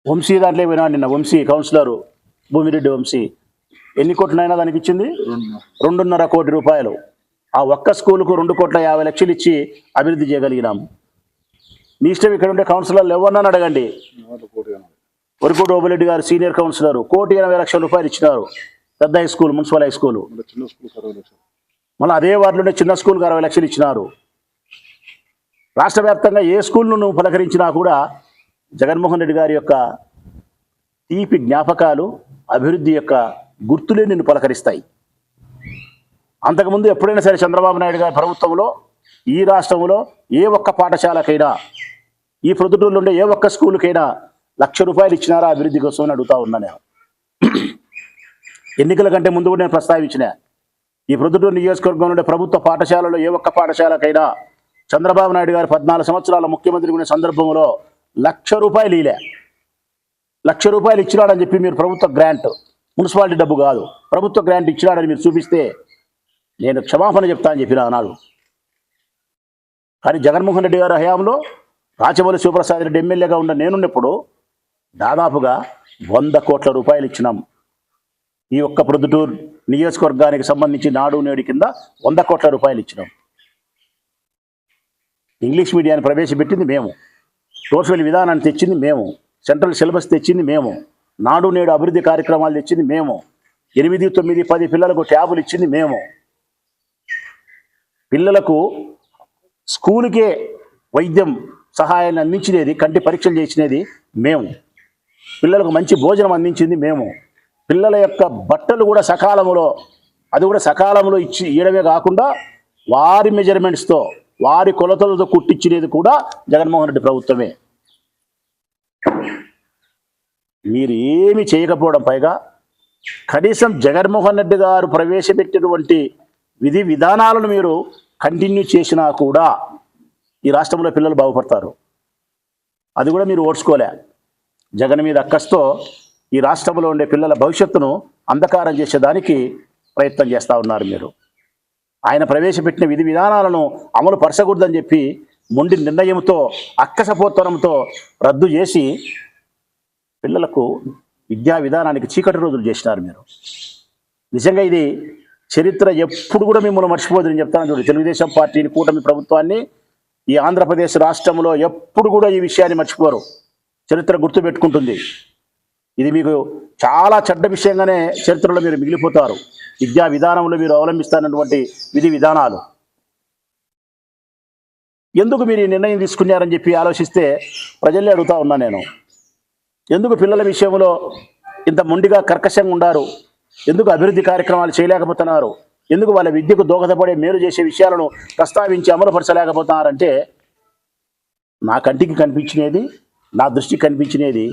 వంశీ దాంట్లో పోయినా నిన్న వంశీ కౌన్సిలరు భూమిరెడ్డి వంశీ ఎన్ని కోట్లైనా దానికి ఇచ్చింది 2.5 కోటి రూపాయలు. ఆ ఒక్క స్కూలుకు 2,50,00,000 ఇచ్చి అభివృద్ధి చేయగలిగినాము. మీ ఇష్టం ఇక్కడ ఉండే కౌన్సిలర్లు ఎవరన్నా అడగండి. వరకోటి ఓబులెడ్డి గారు సీనియర్ కౌన్సిలరు 1,80,00,000 రూపాయలు ఇచ్చినారు. పెద్ద high school, municipal high school. మళ్ళీ అదే వార్డులోనే చిన్న స్కూల్కి 60 లక్షలు ఇచ్చినారు. రాష్ట్ర వ్యాప్తంగా ఏ స్కూల్ను నువ్వు పలకరించినా కూడా జగన్మోహన్ రెడ్డి గారి యొక్క తీపి జ్ఞాపకాలు, అభివృద్ధి యొక్క గుర్తులే నిన్ను పలకరిస్తాయి. అంతకుముందు ఎప్పుడైనా సరే చంద్రబాబు నాయుడు గారి ప్రభుత్వంలో ఈ రాష్ట్రంలో ఏ ఒక్క పాఠశాలకైనా, ఈ ప్రొద్దుటూరులో ఉండే ఏ ఒక్క స్కూల్కైనా 1,00,000 రూపాయలు ఇచ్చినారా అభివృద్ధి కోసం అని అడుగుతా ఉన్నా నేను. ఎన్నికల కంటే ముందు కూడా నేను ప్రస్తావించిన ఈ ప్రొద్దుటూరు నియోజకవర్గంలో ఉండే ప్రభుత్వ పాఠశాలలో ఏ ఒక్క పాఠశాలకైనా చంద్రబాబు నాయుడు గారు 14 సంవత్సరాల ముఖ్యమంత్రి ఉన్న సందర్భంలో 1,00,000 రూపాయలు 1,00,000 రూపాయలు ఇచ్చినాడని చెప్పి మీరు ప్రభుత్వ గ్రాంట్, మున్సిపాలిటీ డబ్బు కాదు, ప్రభుత్వ గ్రాంట్ ఇచ్చినాడని మీరు చూపిస్తే నేను క్షమాపణ చెప్తా అని చెప్పిన అన్నాడు. కానీ జగన్మోహన్ రెడ్డి గారి హయాంలో రాచమల్లి శివప్రసాద్ రెడ్డి ఎమ్మెల్యేగా ఉన్న నేనున్నప్పుడు దాదాపుగా 100 కోట్ల రూపాయలు ఇచ్చినాం. ఈ ఒక్క ప్రొద్దుటూరు నియోజకవర్గానికి సంబంధించి నాడు నేడు కింద 100 కోట్ల రూపాయలు ఇచ్చినాం. ఇంగ్లీష్ మీడియాన్ని ప్రవేశపెట్టింది మేము, టోఫెల్ విధానాన్ని తెచ్చింది మేము, సెంట్రల్ సిలబస్ తెచ్చింది మేము, నాడు నేడు అభివృద్ధి కార్యక్రమాలు తెచ్చింది మేము, 8, 9, 10 పిల్లలకు ట్యాబులు ఇచ్చింది మేము, పిల్లలకు స్కూలుకే వైద్యం సహాయాన్ని అందించినది, కంటి పరీక్షలు చేసినది మేము, పిల్లలకు మంచి భోజనం అందించింది మేము, పిల్లల యొక్క బట్టలు కూడా సకాలంలో, అది కూడా సకాలంలో ఇవ్వడమే కాకుండా వారి మెజర్మెంట్స్తో, వారి కొలతలతో కుట్టించినది కూడా జగన్మోహన్ రెడ్డి ప్రభుత్వమే. మీరు ఏమి చేయకపోవడం, పైగా కనీసం జగన్మోహన్ రెడ్డి గారు ప్రవేశపెట్టినటువంటి విధి విధానాలను మీరు కంటిన్యూ చేసినా కూడా ఈ రాష్ట్రంలో పిల్లలు బాగుపడతారు. అది కూడా మీరు ఓడ్చుకోలే. జగన్ మీద అక్కస్తో ఈ రాష్ట్రంలో ఉండే పిల్లల భవిష్యత్తును అంధకారం చేసేదానికి ప్రయత్నం చేస్తూ ఉన్నారు మీరు. ఆయన ప్రవేశపెట్టిన విధి విధానాలను అమలు పరచకూడదని చెప్పి మొండి నిర్ణయంతో, అక్కసపోత్తనంతో రద్దు చేసి పిల్లలకు విద్యా విధానానికి చీకటి రోజులు చేసినారు మీరు. నిజంగా ఇది చరిత్ర ఎప్పుడు కూడా మిమ్మల్ని మర్చిపోదని చెప్తాను చూడండి. తెలుగుదేశం పార్టీని, కూటమి ప్రభుత్వాన్ని ఈ ఆంధ్రప్రదేశ్ రాష్ట్రంలో ఎప్పుడు కూడా ఈ విషయాన్ని మర్చిపోరు. చరిత్ర గుర్తుపెట్టుకుంటుంది. ఇది మీకు చాలా చెడ్డ విషయంగానే చరిత్రలో మీరు మిగిలిపోతారు. విద్యా విధానంలో మీరు అవలంబిస్తున్నటువంటి విధి విధానాలు ఎందుకు మీరు ఈ నిర్ణయం తీసుకున్నారని చెప్పి ఆలోచిస్తే ప్రజల్ని అడుగుతా ఉన్నా నేను. ఎందుకు పిల్లల విషయంలో ఇంత మొండిగా కర్కశంగా ఉండారు? ఎందుకు అభివృద్ధి కార్యక్రమాలు చేయలేకపోతున్నారు? ఎందుకు వాళ్ళ విద్యకు దోహదపడే మేలు చేసే విషయాలను ప్రస్తావించి అమలుపరచలేకపోతున్నారంటే, నా కంటికి కనిపించినది, నా దృష్టికి కనిపించినది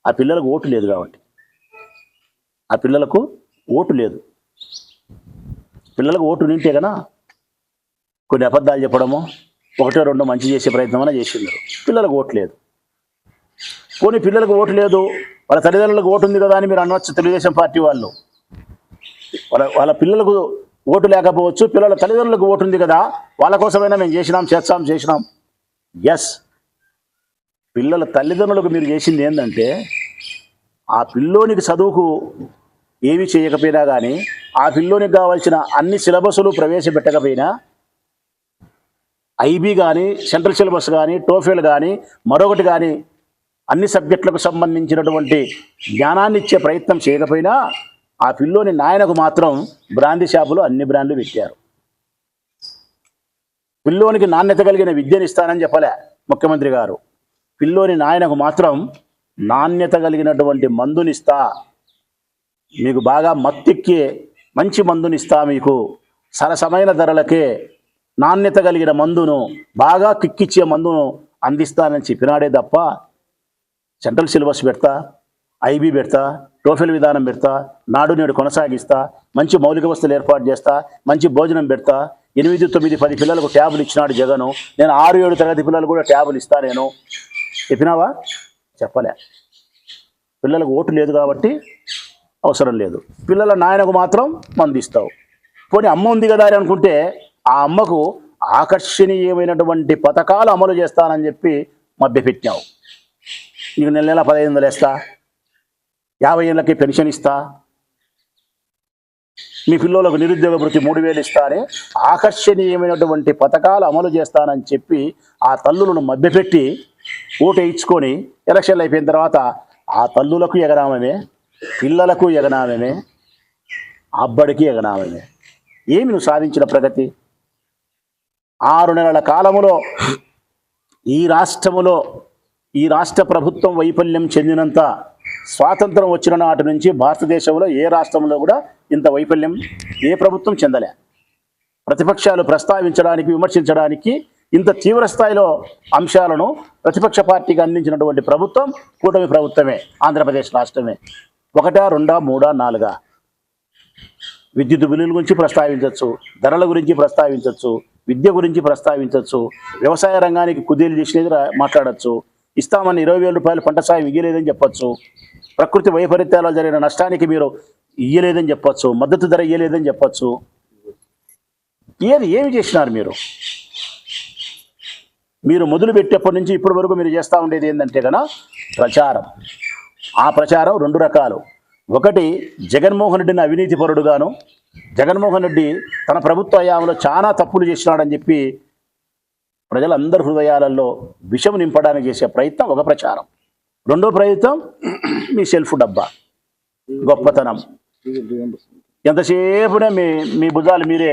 ఆ పిల్లలకు ఓటు లేదు కాబట్టి. ఆ పిల్లలకు ఓటు లేదు. పిల్లలకు ఓటు నింటే కన్నా కొన్ని అబద్ధాలు చెప్పడమో, 1, 2 మంచి చేసే ప్రయత్నం చేసిండ్రు. పిల్లలకు ఓటు లేదు. పోనీ పిల్లలకు ఓటు లేదు, వాళ్ళ తల్లిదండ్రులకు ఓటు ఉంది కదా అని మీరు అనవచ్చు. తెలుగుదేశం పార్టీ వాళ్ళు వాళ్ళ పిల్లలకు ఓటు లేకపోవచ్చు, పిల్లల తల్లిదండ్రులకు ఓటు ఉంది కదా, వాళ్ళ కోసమైనా మేము చేసినాం. ఎస్, పిల్లల తల్లిదండ్రులకు మీరు చేసింది ఏంటంటే, ఆ పిల్లోనికి చదువుకు ఏమి చేయకపోయినా కానీ, ఆ పిల్లోనికి కావాల్సిన అన్ని సిలబస్లు ప్రవేశపెట్టకపోయినా, ఐబీ కానీ, సెంట్రల్ సిలబస్ కానీ, టోఫెల్ కానీ, మరొకటి కానీ, అన్ని సబ్జెక్టులకు సంబంధించినటువంటి జ్ఞానాన్ని ఇచ్చే ప్రయత్నం చేయకపోయినా, ఆ పిల్లోని నాయనకు మాత్రం బ్రాందీ షాపులో అన్ని బ్రాండ్లు పెట్టారు. పిల్లోనికి నాణ్యత కలిగిన విద్యను ఇస్తానని చెప్పలే ముఖ్యమంత్రి గారు. పిల్లోని నాయనకు మాత్రం నాణ్యత కలిగినటువంటి మందునిస్తా, మీకు బాగా మత్తెక్కే మంచి మందునిస్తా, మీకు సరసమైన ధరలకే నాణ్యత కలిగిన మందును, బాగా కిక్కిచ్చే మందును అందిస్తానని చెప్పినాడే తప్ప, సెంట్రల్ సిలబస్ పెడతా, ఐబీ పెడతా, టోఫెల్ విధానం పెడతా, నాడు నేడు కొనసాగిస్తా, మంచి మౌలిక వసతులు ఏర్పాటు చేస్తా, మంచి భోజనం పెడతా, 8, 9, 10 పిల్లలకు ట్యాబులు ఇచ్చినాడు జగను, నేను 6, 7 తరగతి పిల్లలు కూడా ట్యాబులు ఇస్తా నేను చెప్పినావా? చెప్పలే. పిల్లలకు ఓటు లేదు కాబట్టి అవసరం లేదు. పిల్లల నాయనకు మాత్రం మందిస్తావు. పోనీ అమ్మ ఉంది కదా అని అనుకుంటే, ఆ అమ్మకు ఆకర్షణీయమైనటువంటి పథకాలు అమలు చేస్తానని చెప్పి మభ్యపెట్టావు. నీకు నెల నెల 1500 వేస్తా, 50 ఏళ్ళకి పెన్షన్ ఇస్తా, మీ పిల్లలకు నిరుద్యోగ భృతి 3000 ఇస్తా అని ఆకర్షణీయమైనటువంటి పథకాలు అమలు చేస్తానని చెప్పి ఆ తల్లులను మభ్యపెట్టి ఓటు వేయించుకొని ఎలక్షన్లు అయిపోయిన తర్వాత ఆ తల్లులకు ఎగనామమే, పిల్లలకు ఎగనామమే, అబ్బడికి ఎగనామమే. ఏమి నువ్వు సాధించిన ప్రగతి? 6 నెలల కాలములో ఈ రాష్ట్రములో ఈ రాష్ట్ర ప్రభుత్వం వైఫల్యం చెందినంత స్వాతంత్రం వచ్చిన నాటి నుంచి భారతదేశంలో ఏ రాష్ట్రంలో కూడా ఇంత వైఫల్యం ఏ ప్రభుత్వం చెందలే. ప్రతిపక్షాలు ప్రస్తావించడానికి, విమర్శించడానికి ఇంత తీవ్ర స్థాయిలో అంశాలను ప్రతిపక్ష పార్టీకి అందించినటువంటి ప్రభుత్వం కూటమి ప్రభుత్వమే, ఆంధ్రప్రదేశ్ రాష్ట్రమే. 1, 2, 3, 4 విద్యుత్ బిల్లుల గురించి ప్రస్తావించవచ్చు, ధరల గురించి ప్రస్తావించవచ్చు, విద్య గురించి ప్రస్తావించవచ్చు, వ్యవసాయ రంగానికి కుదేలు చేసినది మాట్లాడచ్చు, ఇస్తామని 20,000 రూపాయలు పంట సాయం ఇయ్యలేదని చెప్పచ్చు, ప్రకృతి వైపరీత్యాలు జరిగిన నష్టానికి మీరు ఇయ్యలేదని చెప్పచ్చు, మద్దతు ధర ఇయ్యలేదని చెప్పచ్చు. ఏమి చేసినారు మీరు? మీరు మొదలు పెట్టేప్పటి నుంచి ఇప్పటి వరకు మీరు చేస్తూ ఉండేది ఏంటంటే కనుక ప్రచారం. ఆ ప్రచారం 2 రకాలు. ఒకటి, జగన్మోహన్ రెడ్డిని అవినీతిపరుడుగాను, జగన్మోహన్ రెడ్డి తన ప్రభుత్వ హయాంలో చాలా తప్పులు చేసినాడని చెప్పి ప్రజలందరి హృదయాలలో విషం నింపడానికి చేసే ప్రయత్నం ఒక ప్రచారం. 2వ ప్రయత్నం మీ సెల్ఫ్ డబ్బా, గొప్పతనం. ఎంతసేపునే మీ భుజాలు మీరే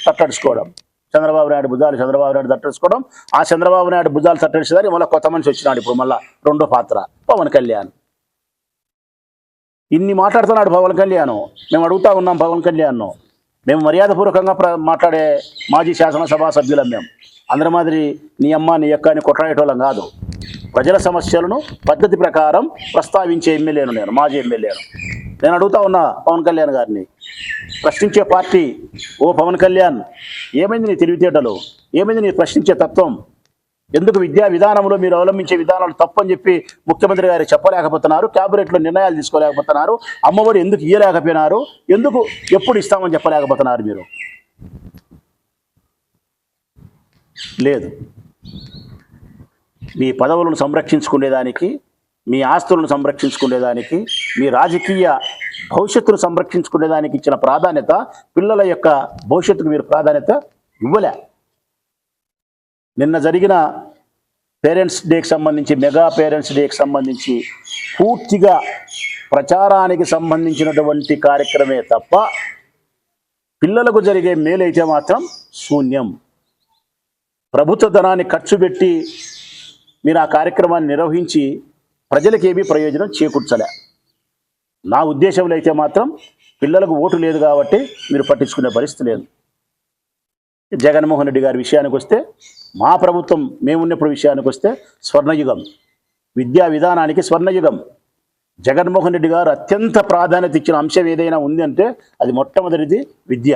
తట్టడుచుకోవడం, చంద్రబాబు నాయుడు భుజాలు చంద్రబాబు నాయుడు తట్టడుచుకోవడం. ఆ చంద్రబాబు నాయుడు భుజాలు తట్టడిచేదానికి మళ్ళీ కొత్త మనిషి వచ్చినాడు. ఇప్పుడు మళ్ళీ 2వ పాత్ర పవన్ కళ్యాణ్. ఇన్ని మాట్లాడుతున్నాడు పవన్ కళ్యాణ్. మేము అడుగుతా ఉన్నాం పవన్ కళ్యాణ్ను. మేము మర్యాదపూర్వకంగా మాట్లాడే మాజీ శాసనసభ సభ్యులం. మేము అందరి మాదిరి నీ అమ్మ నీ అక్క అని కొట్లాడేటోళ్ళం కాదు. ప్రజల సమస్యలను పద్ధతి ప్రకారం ప్రస్తావించే ఎమ్మెల్యేను నేను, మాజీ ఎమ్మెల్యేను. నేను అడుగుతా ఉన్నా పవన్ కళ్యాణ్ గారిని, ప్రశ్నించే పార్టీ. ఓ పవన్ కళ్యాణ్, ఏమైంది నీ తెలివితేటలు? ఏమైంది నీ ప్రశ్నించే తత్వం? ఎందుకు విద్యా విధానంలో మీరు అవలంబించే విధానాలు తప్పని చెప్పి ముఖ్యమంత్రి గారు చెప్పలేకపోతున్నారు? క్యాబినెట్లో నిర్ణయాలు తీసుకోలేకపోతున్నారు? అమ్మఒడి ఎందుకు ఇయ్యలేకపోయినారు? ఎందుకు ఎప్పుడు ఇస్తామని చెప్పలేకపోతున్నారు మీరు? లేదు, మీ పదవులను సంరక్షించుకునేదానికి, మీ ఆస్తులను సంరక్షించుకునేదానికి, మీ రాజకీయ భవిష్యత్తును సంరక్షించుకునేదానికి ఇచ్చిన ప్రాధాన్యత, పిల్లల యొక్క భవిష్యత్తుకు మీరు ప్రాధాన్యత ఇవ్వలే. నిన్న జరిగిన పేరెంట్స్ డేకి సంబంధించి, మెగా పేరెంట్స్ డేకి సంబంధించి పూర్తిగా ప్రచారానికి సంబంధించినటువంటి కార్యక్రమే తప్ప పిల్లలకు జరిగే మేలైతే మాత్రం శూన్యం. ప్రభుత్వ ధనాన్ని ఖర్చు పెట్టి మీరు ఆ కార్యక్రమాన్ని నిర్వహించి ప్రజలకేమీ ప్రయోజనం చేకూర్చలే. నా ఉద్దేశంలో అయితే మాత్రం పిల్లలకు ఓటు లేదు కాబట్టి మీరు పట్టించుకునే పరిస్థితి లేదు. జగన్మోహన్ రెడ్డి గారి విషయానికి వస్తే, మా ప్రభుత్వం మేమున్నప్పుడు విషయానికి వస్తే స్వర్ణయుగం, విద్యా విధానానికి స్వర్ణయుగం. జగన్మోహన్ రెడ్డి గారు అత్యంత ప్రాధాన్యత ఇచ్చిన అంశం ఏదైనా ఉంది అంటే అది మొట్టమొదటిది విద్య.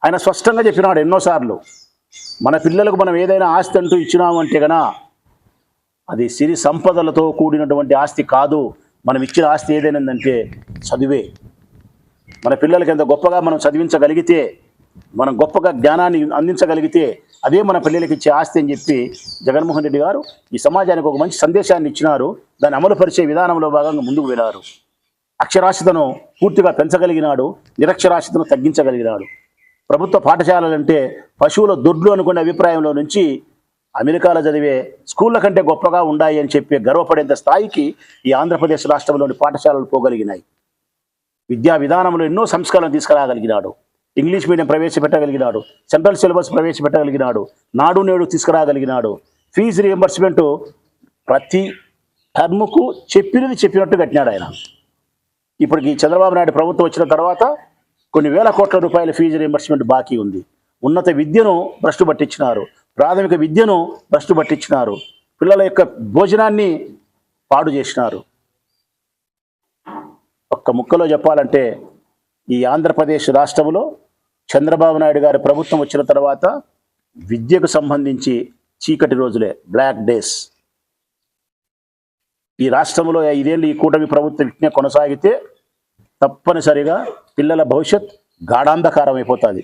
ఆయన స్పష్టంగా చెప్పినాడు ఎన్నోసార్లు, మన పిల్లలకు మనం ఏదైనా ఆస్తి అంటూ ఇచ్చినామంటే కనుక అది సిరి సంపదలతో కూడినటువంటి ఆస్తి కాదు. మనం ఇచ్చిన ఆస్తి ఏదైనాదంటే చదువే. మన పిల్లలకి ఎంత గొప్పగా మనం చదివించగలిగితే, మనం గొప్పగా జ్ఞానాన్ని అందించగలిగితే అదే మన పిల్లలకి ఇచ్చే ఆస్తి అని చెప్పి జగన్మోహన్ రెడ్డి గారు ఈ సమాజానికి ఒక మంచి సందేశాన్ని ఇచ్చినారు. దాన్ని అమలుపరిచే విధానంలో భాగంగా ముందుకు వెళ్ళారు. అక్షరాస్యతను పూర్తిగా పెంచగలిగినాడు, నిరక్షరాస్యతను తగ్గించగలిగినాడు. ప్రభుత్వ పాఠశాలలంటే పశువుల దొడ్లు అనుకునే అభిప్రాయంలో నుంచి అమెరికాలో చదివే స్కూళ్ళ కంటే గొప్పగా ఉన్నాయి అని చెప్పి గర్వపడేంత స్థాయికి ఈ ఆంధ్రప్రదేశ్ రాష్ట్రంలోని పాఠశాలలు పోగలిగినాయి. విద్యా విధానంలో ఎన్నో సంస్కరణలు తీసుకురాగలిగినాడు. ఇంగ్లీష్ మీడియం ప్రవేశపెట్టగలిగినాడు, సెంట్రల్ సిలబస్ ప్రవేశపెట్టగలిగినాడు, నాడు నేడు తీసుకురాగలిగినాడు. ఫీజు రియంబర్స్మెంటు ప్రతి టర్ముకు చెప్పినట్టు కట్టినాడు ఆయన. ఇప్పటికి చంద్రబాబు నాయుడు ప్రభుత్వం వచ్చిన తర్వాత కొన్ని వేల కోట్ల రూపాయల ఫీజు రియంబర్స్మెంట్ బాకీ ఉంది. ఉన్నత విద్యను భ్రష్టు పట్టించినారు, ప్రాథమిక విద్యను భ్రష్టు పట్టించినారు, పిల్లల యొక్క భోజనాన్ని పాడు చేసినారు. ఒక్క ముక్కలో చెప్పాలంటే ఈ ఆంధ్రప్రదేశ్ రాష్ట్రంలో చంద్రబాబు నాయుడు గారి ప్రభుత్వం వచ్చిన తర్వాత విద్యకు సంబంధించి చీకటి రోజులే, బ్లాక్ డేస్. ఈ రాష్ట్రంలో 5 ఏళ్ళు ఈ కూటమి ప్రభుత్వం ఇట్నే కొనసాగితే తప్పనిసరిగా పిల్లల భవిష్యత్ గాఢాంధకారం అయిపోతుంది.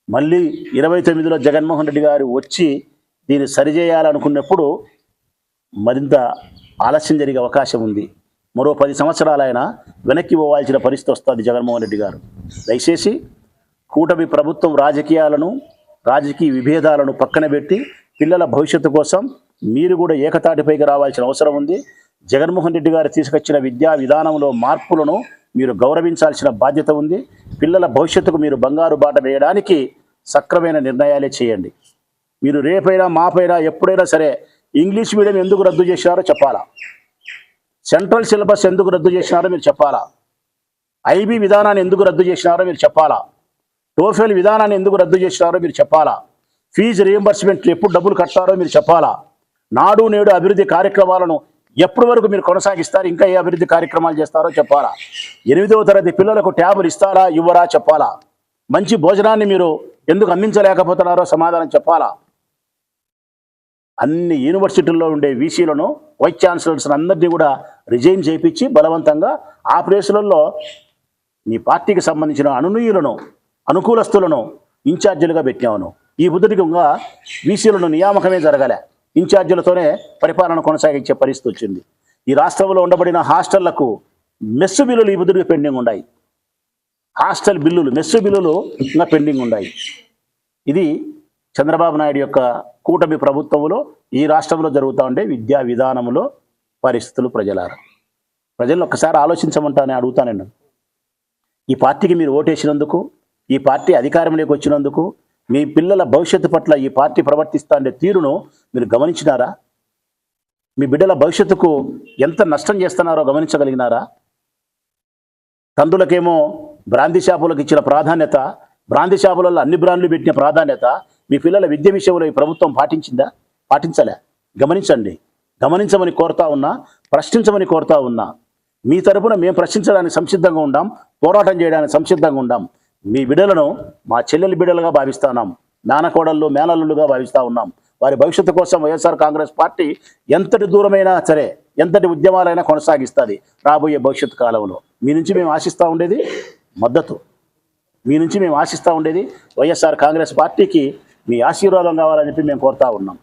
మళ్ళీ 29లో జగన్మోహన్ రెడ్డి గారు వచ్చి దీన్ని సరిచేయాలనుకున్నప్పుడు మరింత ఆలస్యం జరిగే అవకాశం ఉంది. మరో 10 సంవత్సరాలు ఆయన వెనక్కి పోవాల్సిన పరిస్థితి వస్తుంది జగన్మోహన్ రెడ్డి గారు. దయచేసి కూటమి ప్రభుత్వం రాజకీయ విభేదాలను పక్కన పెట్టి పిల్లల భవిష్యత్తు కోసం మీరు కూడా ఏకతాటిపైకి రావాల్సిన అవసరం ఉంది. జగన్మోహన్ రెడ్డి గారు తీసుకొచ్చిన విద్యా విధానంలో మార్పులను మీరు గౌరవించాల్సిన బాధ్యత ఉంది. పిల్లల భవిష్యత్తుకు మీరు బంగారు బాట వేయడానికి సక్రమైన నిర్ణయాలే చేయండి. మీరు రేపైనా మాపైనా ఎప్పుడైనా సరే ఇంగ్లీష్ మీడియం ఎందుకు రద్దు చేసినారో చెప్పాలా, సెంట్రల్ సిలబస్ ఎందుకు రద్దు చేసినారో మీరు చెప్పాలా, ఐబీ విధానాన్ని ఎందుకు రద్దు చేసినారో మీరు చెప్పాలా, టోఫెల్ విధానాన్ని ఎందుకు రద్దు చేసినారో మీరు చెప్పాలా, ఫీజు రియంబర్స్మెంట్లు ఎప్పుడు డబ్బులు కట్టారో మీరు చెప్పాలా, నాడు నేడు అభివృద్ధి కార్యక్రమాలను ఎప్పటి వరకు మీరు కొనసాగిస్తారు, ఇంకా ఏ అభివృద్ధి కార్యక్రమాలు చేస్తారో చెప్పాలా, 8వ తరగతి పిల్లలకు ట్యాబులు ఇస్తారా ఇవ్వరా చెప్పాలా, మంచి భోజనాన్ని మీరు ఎందుకు అందించలేకపోతున్నారో సమాధానం చెప్పాలా. అన్ని యూనివర్సిటీల్లో ఉండే వీసీలను వైస్ ఛాన్సలర్స్ అందరినీ కూడా రిజైన్ చేయించి బలవంతంగా ఆ ప్లేసులలో నీ పార్టీకి సంబంధించిన అనుకూలస్తులను ఇన్ఛార్జీలుగా పెట్టాను. ఈ బుద్ధుడిగా వీసీలను నియామకమే జరగలే, ఇన్ఛార్జీలతోనే పరిపాలన కొనసాగించే పరిస్థితి వచ్చింది. ఈ రాష్ట్రంలో ఉండబడిన హాస్టళ్లకు మెస్సు బిల్లులు ఈ బుద్ధుడికి పెండింగ్ ఉన్నాయి. హాస్టల్ బిల్లులు, మెస్సు బిల్లులు ఇంకా పెండింగ్ ఉన్నాయి. ఇది చంద్రబాబు నాయుడు యొక్క కూటమి ప్రభుత్వంలో ఈ రాష్ట్రంలో జరుగుతూ ఉండే విద్యా విధానంలో పరిస్థితులు. ప్రజలను ఒక్కసారి ఆలోచించమంటానే అడుగుతానండి. ఈ పార్టీకి మీరు ఓటేసినందుకు, ఈ పార్టీ అధికారంలోకి వచ్చినందుకు, మీ పిల్లల భవిష్యత్తు పట్ల ఈ పార్టీ ప్రవర్తిస్తూ ఉండే తీరును మీరు గమనించినారా? మీ బిడ్డల భవిష్యత్తుకు ఎంత నష్టం చేస్తున్నారో గమనించగలిగినారా? తండ్రులకేమో బ్రాందీ షాపులకు ఇచ్చిన ప్రాధాన్యత, బ్రాందీ షాపులలో అన్ని బ్రాండ్లు పెట్టిన ప్రాధాన్యత మీ పిల్లల విద్య విషయంలో ఈ ప్రభుత్వం పాటించలే. గమనించమని కోరుతా ఉన్నా, ప్రశ్నించమని కోరుతా ఉన్నా. మీ తరపున మేము ప్రశ్నించడానికి సంసిద్ధంగా ఉండాం, పోరాటం చేయడానికి సంసిద్ధంగా ఉండాం. మీ బిడ్డలను మా చెల్లెలి బిడ్డలుగా భావిస్తున్నాం, మేనకోడళ్ళు మేనల్లుగా భావిస్తూ ఉన్నాం. వారి భవిష్యత్తు కోసం వైఎస్ఆర్ కాంగ్రెస్ పార్టీ ఎంతటి దూరమైనా సరే, ఎంతటి ఉద్యమాలైనా కొనసాగిస్తుంది రాబోయే భవిష్యత్తు కాలంలో. మీ నుంచి మేము ఆశిస్తూ ఉండేది మద్దతు, మీ నుంచి మేము ఆశిస్తూ ఉండేది వైఎస్ఆర్ కాంగ్రెస్ పార్టీకి మీ ఆశీర్వాదం కావాలని చెప్పి మేము కోరుతా ఉన్నాం.